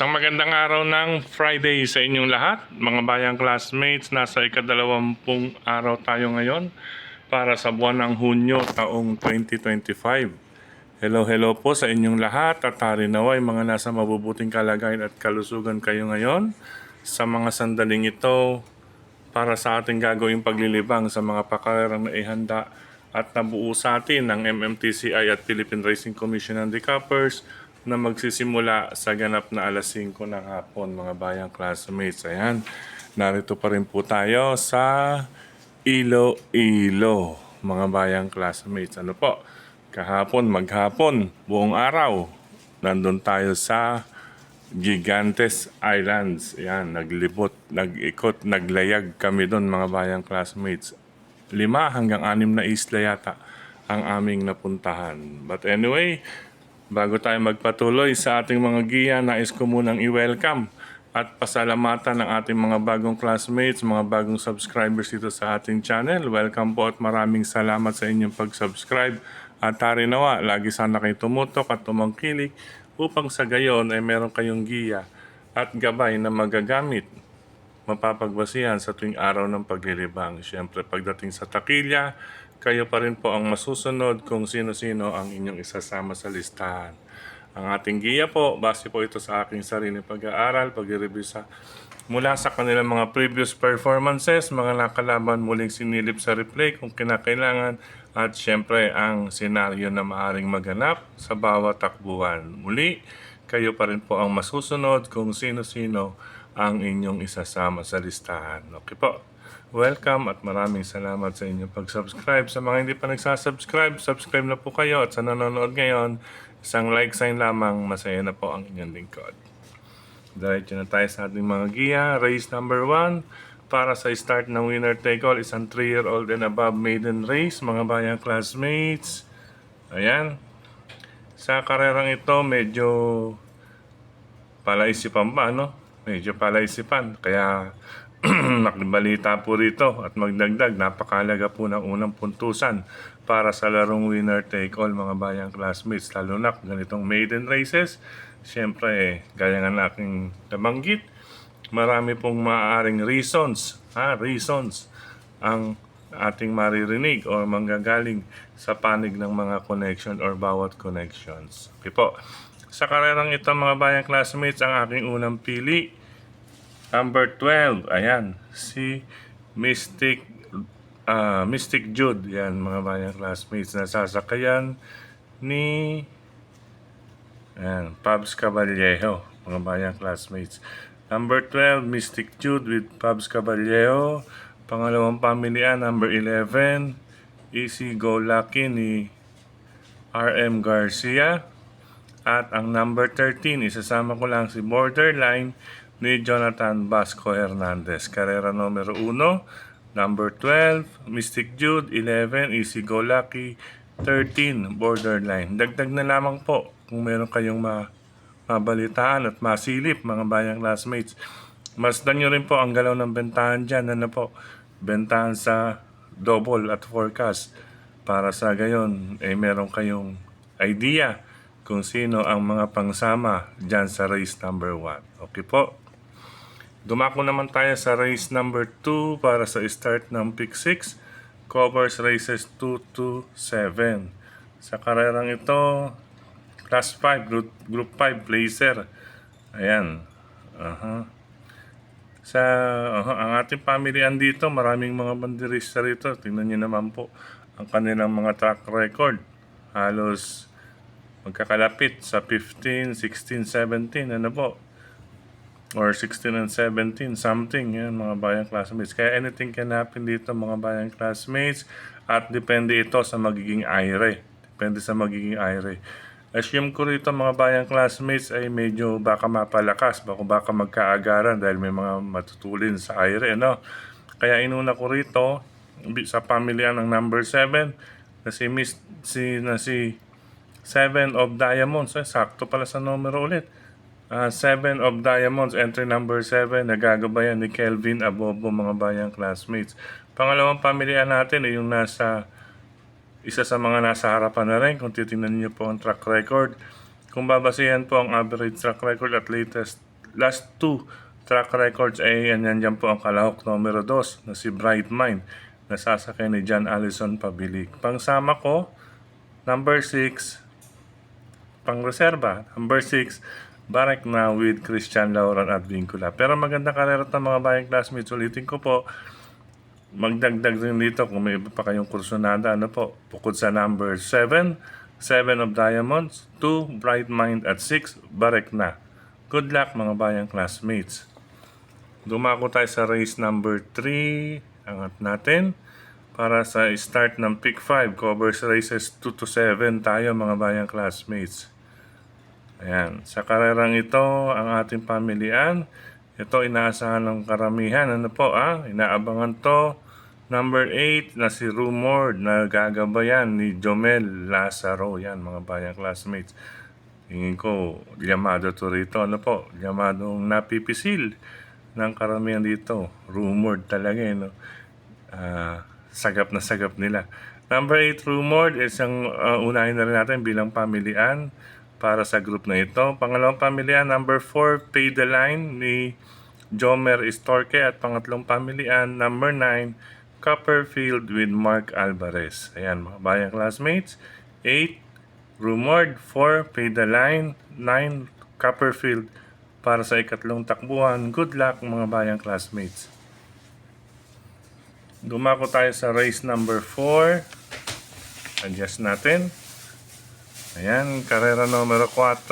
Isang magandang araw ng Friday sa inyong lahat, mga bayang classmates. Nasa ika-20 araw tayo ngayon para sa buwan ng Hunyo taong 2025. Hello po sa inyong lahat at naway mga nasa mabubuting kalagayan at kalusugan kayo ngayon sa mga sandaling ito para sa ating gagawing paglilibang sa mga pakarerang na ihanda at nabuo sa atin ng MMTCI at Philippine Racing Commission and the Cuppers na magsisimula sa ganap na alas 5 ng hapon, mga bayang classmates. Ayan, narito pa rin po tayo sa Iloilo, mga bayang classmates. Ano po, maghapon, buong araw, nandun tayo sa Gigantes Islands. Ayan, naglibot, nag-ikot, naglayag kami doon, mga bayang classmates. 5 hanggang 6 na isla yata ang aming napuntahan. But anyway, bago tayo magpatuloy sa ating mga giya, nais ko munang i-welcome at pasalamatan ng ating mga bagong classmates, mga bagong subscribers dito sa ating channel. Welcome po at maraming salamat sa inyong pag-subscribe. At nawa, lagi sana kayo tumutok at tumangkilik upang sa gayon ay meron kayong giya at gabay na magagamit, mapapagbasihan sa tuwing araw ng paglilibang. Siyempre, pagdating sa takilya, kayo pa rin po ang masusunod kung sino-sino ang inyong isasama sa listahan. Ang ating giya po, base po ito sa aking sariling pag-aaral, pag-review mula sa kanilang mga previous performances, mga nakalaban muling sinilip sa replay kung kinakailangan, at siyempre ang senaryo na maaaring maganap sa bawat takbuhan. Muli, kayo pa rin po ang masusunod kung sino-sino ang inyong isasama sa listahan. Okay po. Welcome at maraming salamat sa inyong pag-subscribe. Sa mga hindi pa nagsasubscribe, subscribe na po kayo. At sa nanonood ngayon, isang like sign lamang, masaya na po ang inyong lingkod. Diretso na tayo sa ating mga giya. Race number 1 para sa start ng winner take all, isang 3-year-old and above maiden race, mga bayang classmates. Ayan. Sa karerang ito, medyo palaisipan pa, no? Medyo palaisipan. Kaya nakibalita po rito at magdagdag, napakalaga po ng unang puntusan para sa larong winner take all, mga bayang classmates, lalo na ganitong maiden races. Siyempre, gaya nga na aking nabanggit, marami pong maaaring reasons ang ating maririnig o manggagaling sa panig ng mga connection or bawat connections. Okay po. Sa karerang ito, mga bayang classmates, ang aking unang pili, number 12, ayan, si Mystic Jude. Yan, mga bayang classmates, na sasakayan ni Pabs Caballejo, mga bayang classmates. Number 12, Mystic Jude with Pabs Caballejo. Pangalawang pamilian, number 11, Easy Go Lucky ni RM Garcia. At ang number 13, isasama ko lang si Borderline ni Jonathan Vasco Hernandez. Karera numero 1, number 12, Mystic Jude. 11, Easy Go Lucky. 13, Borderline. Dagdag na lamang po kung meron kayong mabalitaan at masilip, mga bayang classmates. Masdan nyo rin po ang galaw ng bentahan dyan. Ano po? Bentahan sa double at forecast. Para sa gayon, meron kayong idea kung sino ang mga pangsama dyan sa race number 1. Okay po. Dumako naman tayo sa race number 2 para sa start ng pick 6. Covers races 2 to 7. Sa karerang ito, Class 5, Group 5, Blazer. Ayan. Ang ating pamilihan dito, maraming mga banderista rito. Tingnan nyo naman po ang kanilang mga track record. Halos magkakalapit sa 15, 16, 17. Ano po? Or 16 and 17, something. Yan, mga bayang classmates. Kaya anything can happen dito, mga bayang classmates. At depende ito sa magiging aire. Assume ko rito, mga bayang classmates, ay medyo baka mapalakas, baka magkaagaran dahil may mga matutulin sa aire, no? Kaya inuna ko rito sa pamilya ng number 7 na si 7 of Diamonds. Sakto pala sa numero ulit. 7 of Diamonds, entry number 7, nagagabayan ni Kelvin Abobo, mga bayang classmates. Pangalawang pamilya natin ay yung isa sa mga nasa harapan na rin. Kung titingnan niyo po ang track record, kung babasihan po ang average track record at latest last two track records ay yan po ang kalahok numero 2 na si Bright Mind na sasakay ni John Allison Pabilik. Pangsama ko, number 6, pang-reserva. Number 6, Barak na with Christian Lauran at Vincula. Pero maganda karera ng mga bayang classmates. Ulitin ko po, magdagdag rin dito kung may iba pa kayong kursunada. Ano po? Bukod sa number 7, 7 of Diamonds, 2, Bright Mind at 6, Barak na. Good luck mga bayang classmates. Dumako tayo sa race number 3. Angat natin. Para sa start ng pick 5, covers races 2 to 7 tayo mga bayang classmates. Ayan, sa karerang ito, ang ating pamilian, ito inaasahan ng karamihan. Ano po inaabangan to. Number 8 na si Rumored na gagabayan ni Jomel Lazaro. Yan mga bayang classmates. Tingin ko, llamado to rito. Ano po, llamadong napipisil ng karamihan dito. Rumored talaga no. Sagap na sagap nila. Number 8, Rumored, isang unahin na rin natin bilang pamilian para sa group na ito. Pangalawang pamilian, number 4, Pay the Line ni Jomer Istorque. At pangatlong pamilian, number 9, Copperfield with Mark Alvarez. Ayan mga bayang classmates. 8, Rumored. 4, Pay the Line. 9, Copperfield para sa ikatlong takbuhan. Good luck mga bayang classmates. Dumako tayo sa race number 4. Adjust natin. Ayan, karera numero 4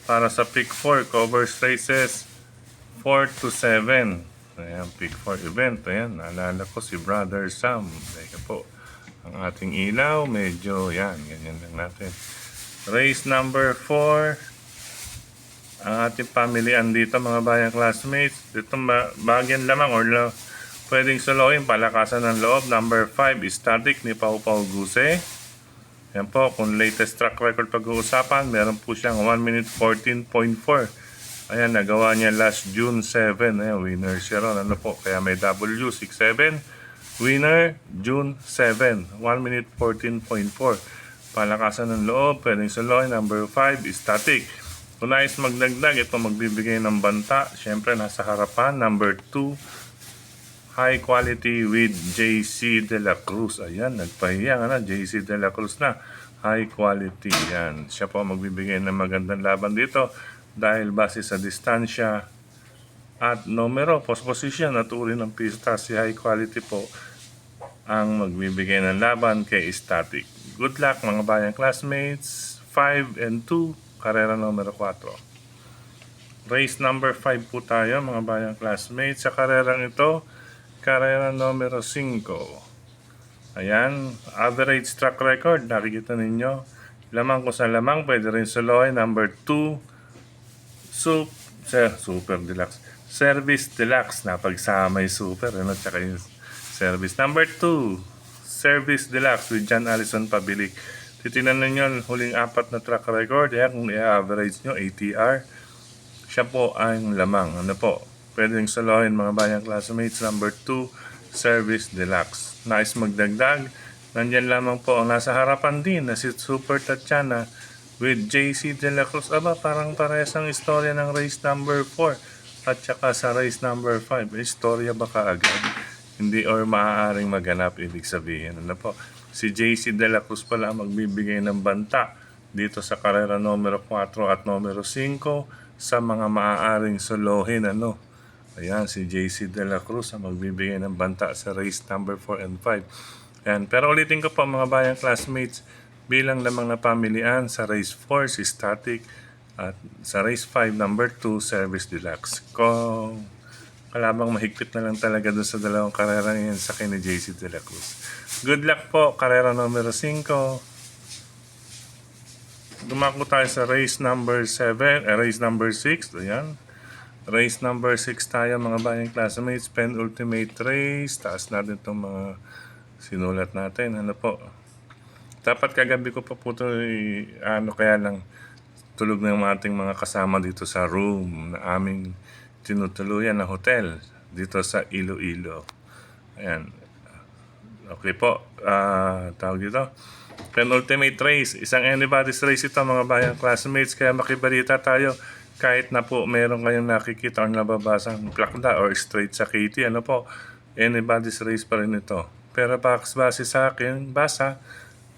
para sa pick 4, covers races 4 to 7. Ayan, pick 4 event. Ayan, naalala ko si Brother Sam. Teka po, ang ating ilaw, medyo, yan, ganyan lang natin. Race number 4. Ang ating pamilian dito, mga bayang classmates. Dito, bagyan lamang or pwedeng solohin, palakasan ng loob. Number 5, Static ni Pau Pau Guse. Yan po, kung latest track record pag-uusapan, meron po siyang 1 minute 14.4. Ayan, nagawa niya last June 7. Ayan, winner siya ron. Ano po, kaya may W67. Winner, June 7. 1 minute 14.4. Palakasan ng loob, pwedeng solohin. Number 5, Static. Kung nais magdagdag, ito magbibigay ng banta. Siyempre, nasa harapan. Number 2, High Quality with JC De La Cruz. Ayan, nagpahiyang JC De La Cruz na. High Quality. Yan. Siya po magbibigay ng magandang laban dito dahil base sa distansya at numero, post position at uri ng pista, si High Quality po ang magbibigay ng laban kay Static. Good luck mga bayang classmates. 5 and 2, karera numero 4. Race number 5 po tayo mga bayang classmates. Sa karerang ito, karera numero 5. Ayan, average track record, nakikita ninyo. Lamang ko sa lamang, pwede rin soloy. Number 2, Super Deluxe. Service Deluxe, napagsama yung Super, tsaka yung Service. Number 2, Service Deluxe with John Allison Pabilik. Titinan ninyo, huling 4 na track record. Ayan, kung i-average nyo, ATR, siya po ang lamang. Ano po? Pwedeng solohin mga bayang classmates. Number 2, Service Deluxe. Nais magdagdag, nandyan lamang po ang nasa harapan din na si Super Tatiana with JC De La Cruz. Aba, parang parehas ang istorya ng race number 4 at saka sa race number 5. Istorya ba kaagad? Hindi or maaaring maganap, ibig sabihin. Ano po? Si JC De La Cruz pala magbibigay ng banta dito sa karera numero 4 at numero 5 sa mga maaaring solohin. Ayan, si JC De La Cruz ang magbibigay ng banta sa race number 4 and 5. Ayan, pero ulitin ko pa mga bayang classmates, bilang lamang na pamilian sa race 4 si Static at sa race 5 number 2 Service Deluxe. Kung kalabang mahigpit na lang talaga doon sa dalawang karera ngayon sa kay ni JC De La Cruz. Good luck po, karera numero 5. Dumako tayo sa race number 7, race number 6. Ayan. Race number 6 tayo mga bayang classmates. Penultimate race. Taas natin itong mga sinulat natin. Ano po? Dapat kagabi ko pa po ito, kaya lang tulog ng ating mga kasama dito sa room na aming tinutuluyan na hotel dito sa Iloilo. Ayan. Okay po. Tawag dito. Penultimate race. Isang anybody's race ito mga bayang classmates. Kaya makibalita tayo kahit na po meron kayong nakikita o nababasang plakda or straight sa kitty, ano po, anybody's race pa rin ito. Pero base sa akin, basa,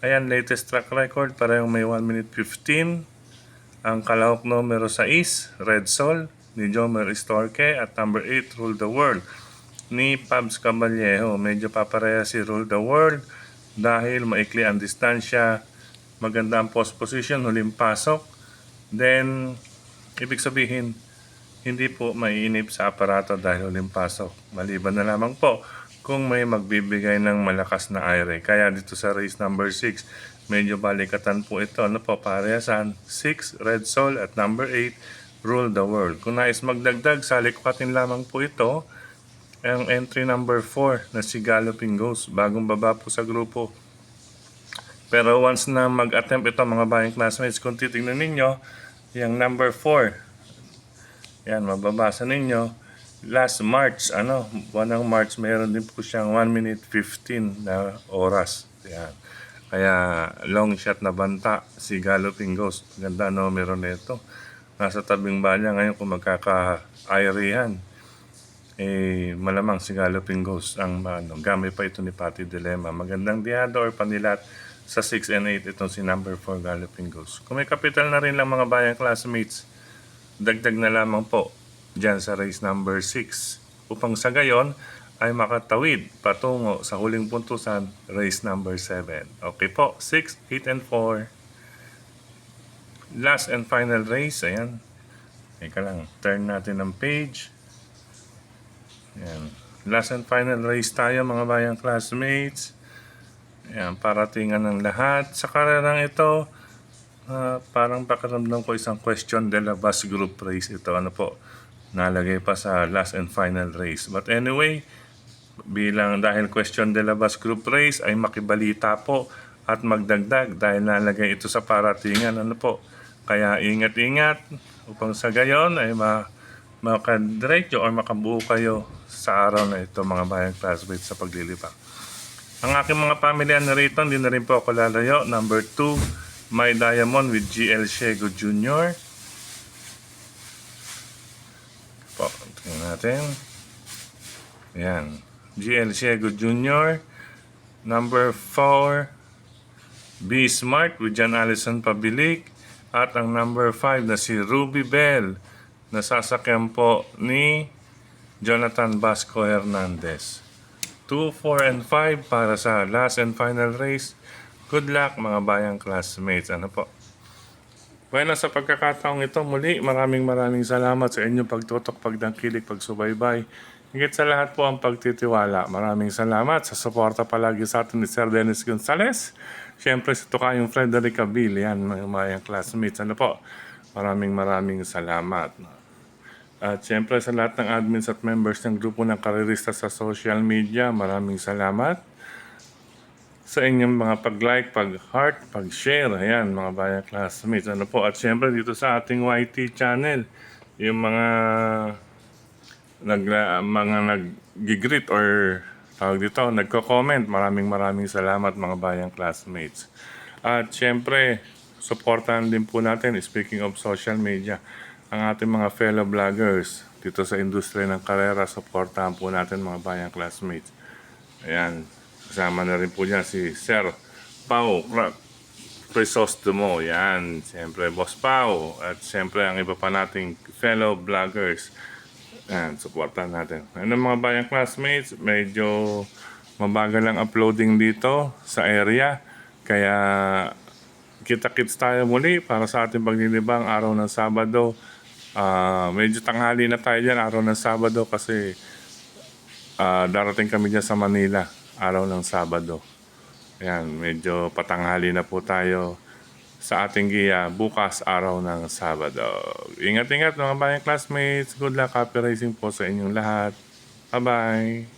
ayan, latest track record, parehong may 1 minute 15. Ang kalahok numero 6, Red Sol, ni Jomer Istorque, at number 8, Rule the World, ni Pabs Caballejo. Medyo papareha si Rule the World dahil maikli ang distansya, maganda ang post position, huling pasok. Then, ibig sabihin, hindi po maiinip sa aparato dahil huling pasok. Maliban na lamang po kung may magbibigay ng malakas na aire. Kaya dito sa race number 6, medyo balikatan po ito. Ano po, parehasan 6, Red Sol, at number 8, Rule the World. Kung nais magdagdag, salikwatin lamang po ito ang entry number 4 na si Galloping Ghost. Bagong baba po sa grupo. Pero once na mag-attempt ito mga bayang classmates, kung titignan ninyo, yung number 4, yan, mababasa ninyo, last March, buwan ng March, mayroon din po siyang 1 minute 15 na oras. Yan. Kaya long shot na banta si Galloping Ghost. Ganda numero nito. Nasa tabing balya ngayon kung magkaka-airehan. Malamang si Galloping Ghost ang gamit pa ito ni Patty Dilemma. Magandang diado or panilat sa 6 and 8 itong si number 4 Galloping Ghost. Kung may kapital na rin lang mga bayang classmates, dagdag na lamang po dyan sa race number 6 upang sa gayon ay makatawid patungo sa huling puntusan, race number 7. Okay po, 6, 8, and 4. Last and final race, ayan. Teka lang, turn natin ang page. Ayan. Last and final race tayo mga bayang classmates. Ayan, paratingan ng lahat. Sa karerang ito, parang pakiramdam ko isang question de la bus group race ito. Ano po, nalagay pa sa last and final race. But anyway, dahil question de la bus group race ay makibalita po at magdagdag dahil nalagay ito sa paratingan. Ano po, kaya ingat-ingat upang sa gayon ay makadiretso o makabuo kayo sa araw na ito mga bayang classmates sa paglilipa. Ang aking mga pamilya na rito, hindi na rin po ako lalayo. Number 2, My Diamond with GL Shego Jr. Po, tingnan natin. Ayan. GL Shego Jr. Number 4, Be Smart with John Allison Pabilik. At ang number 5 na si Ruby Bell, na sasakyan po ni Jonathan Basco Hernandez. 2, 4, and 5 para sa last and final race. Good luck mga bayang classmates. Ano po? Bueno, sa pagkakataong ito muli, maraming salamat sa inyong pagtutok, pagdangkilik, pagsubaybay. Higit sa lahat po ang pagtitiwala. Maraming salamat sa suporta palagi sa atin ni Sir Dennis Gonzales. Siyempre sa tukayong Frederick Abil, yan mga bayang classmates. Ano po? Maraming salamat. At siyempre sa lahat ng admins at members ng grupo ng karerista sa social media, maraming salamat sa inyong mga pag-like, pag-heart, pag-share. Ayan, mga bayang classmates. Ano po? At siyempre dito sa ating YT channel, yung mga nag-greet or tawag dito, nagko-comment. Maraming salamat mga bayang classmates. At siyempre, supportahan din po natin, speaking of social media, ang ating mga fellow vloggers dito sa industriya ng karera. Supportahan po natin mga bayang classmates. Ayan, kasama na rin po dyan si Sir Pau Crisostomo. Yan, siyempre Boss Pau. At siyempre ang iba pa nating fellow vloggers. Yan, supportan natin. Ano mga bayang classmates, medyo mabagal ang uploading dito sa area. Kaya kita-kits tayo muli para sa ating paglilibang araw ng Sabado. Medyo tanghali na tayo dyan araw ng Sabado kasi darating kami dyan sa Manila araw ng Sabado. Ayan, medyo patanghali na po tayo sa ating giya bukas araw ng Sabado. Ingat-ingat mga bayang classmates. Good luck, happy racing po sa inyong lahat. Bye-bye!